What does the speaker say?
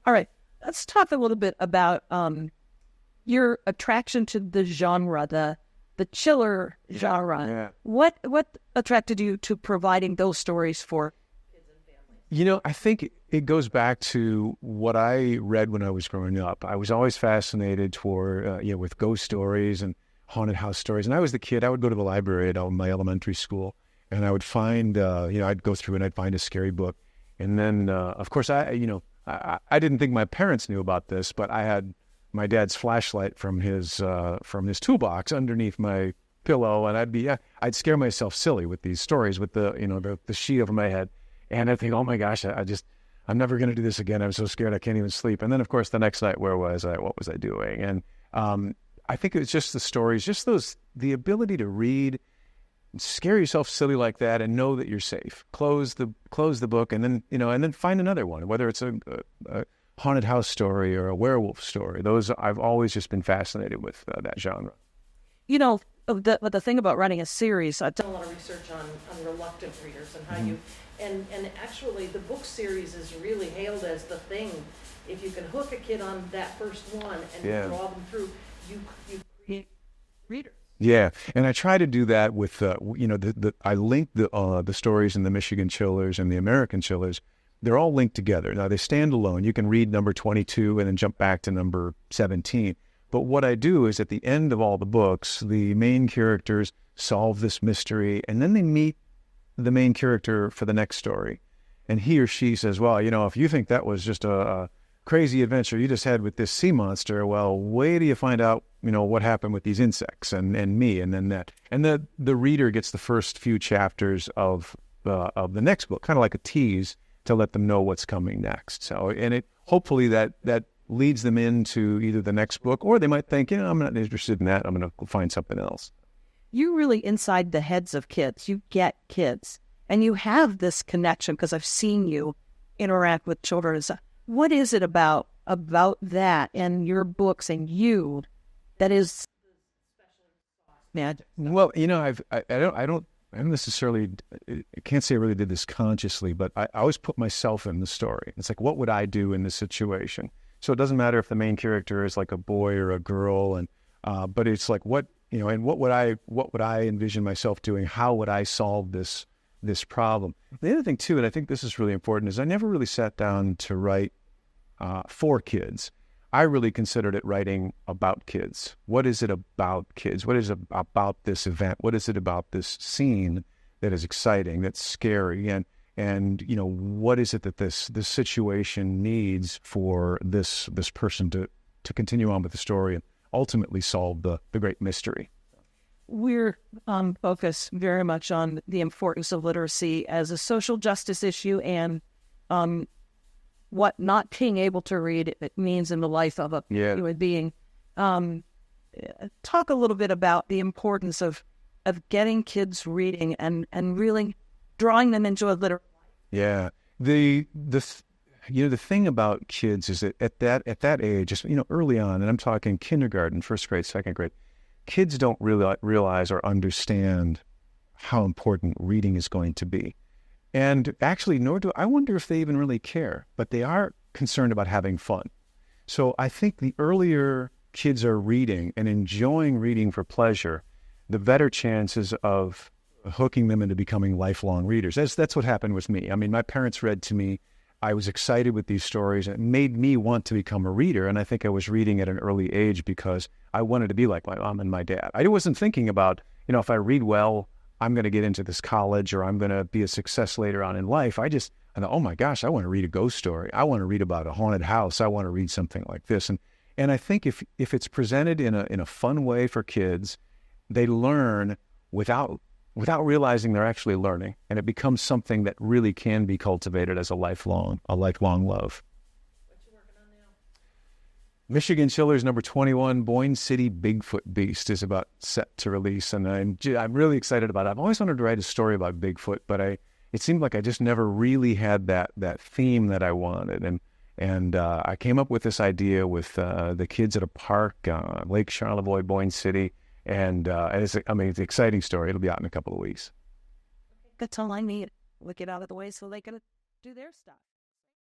All right. Let's talk a little bit about your attraction to the genre, the chiller genre. Yeah. What attracted you to providing those stories for kids and families? I think it goes back to what I read when I was growing up. I was always fascinated with ghost stories and haunted house stories. And I was the kid, I would go to the library at my elementary school, and I would find, I'd go through and I'd find a scary book. And then, of course, I didn't think my parents knew about this, but I had my dad's flashlight from his toolbox underneath my pillow, and I'd scare myself silly with these stories with the sheet over my head, and I'd think, oh my gosh, I'm never going to do this again. I'm so scared I can't even sleep. And then, of course, the next night, where was I? What was I doing? And I think it was just the stories, just the ability to read, scare yourself silly like that, and know that you're safe. Close the book, and then find another one, whether it's a haunted house story or a werewolf story. Those I've always just been fascinated with that genre. The thing about running a series, I've done a lot of research on reluctant readers and how you, and actually the book series is really hailed as the thing. If you can hook a kid on that first one and draw them through, you create readers. Yeah, and I try to do that with I link the stories in the Michigan Chillers and the American Chillers. They're all linked together. Now they stand alone. You can read number 22 and then jump back to number 17. But what I do is at the end of all the books, the main characters solve this mystery, and then they meet the main character for the next story. And he or she says, well, if you think that was just a crazy adventure you just had with this sea monster, well, wait till you find out, what happened with these insects and me, and then that. And the reader gets the first few chapters of the next book, kind of like a tease to let them know what's coming next. So, and it hopefully that leads them into either the next book, or they might think, I'm not interested in that. I'm going to find something else. You're really inside the heads of kids. You get kids, and you have this connection because I've seen you interact with children. What is it about that and your books and you that is magic? Well, I don't necessarily, I can't say I really did this consciously, but I always put myself in the story. It's like, what would I do in this situation? So it doesn't matter if the main character is like a boy or a girl, and but it's like, and what would I envision myself doing? How would I solve this problem? The other thing too, and I think this is really important, is I never really sat down to write for kids. I really considered it writing about kids. What is it about kids? What is it about this event? What is it about this scene that is exciting, that's scary, and what is it that this situation needs for this person to continue on with the story and ultimately solve the great mystery? We're focused very much on the importance of literacy as a social justice issue and what not being able to read it means in the life of a human being. Talk a little bit about the importance of getting kids reading and really drawing them into a literary life. Yeah. The thing about kids is that at that age, just, early on, and I'm talking kindergarten, first grade, second grade, kids don't really realize or understand how important reading is going to be. And actually, I wonder if they even really care, but they are concerned about having fun. So I think the earlier kids are reading and enjoying reading for pleasure, the better chances of hooking them into becoming lifelong readers. That's what happened with me. I mean, my parents read to me. I was excited with these stories. It made me want to become a reader. And I think I was reading at an early age because I wanted to be like my mom and my dad. I wasn't thinking about, if I read well, I'm going to get into this college or I'm going to be a success later on in life. I thought, oh my gosh, I want to read a ghost story. I want to read about a haunted house. I want to read something like this. And I think if it's presented in a fun way for kids, they learn without realizing they're actually learning, and it becomes something that really can be cultivated as a lifelong love. What you working on now? Michigan Chillers number 21, Boyne City Bigfoot Beast, is about set to release, and I'm really excited about it. I've always wanted to write a story about Bigfoot, but it seemed like I just never really had that theme that I wanted, and I came up with this idea with the kids at a park, Lake Charlevoix, Boyne City. And it's an exciting story. It'll be out in a couple of weeks. Good till I need. We'll get out of the way so they can do their stuff.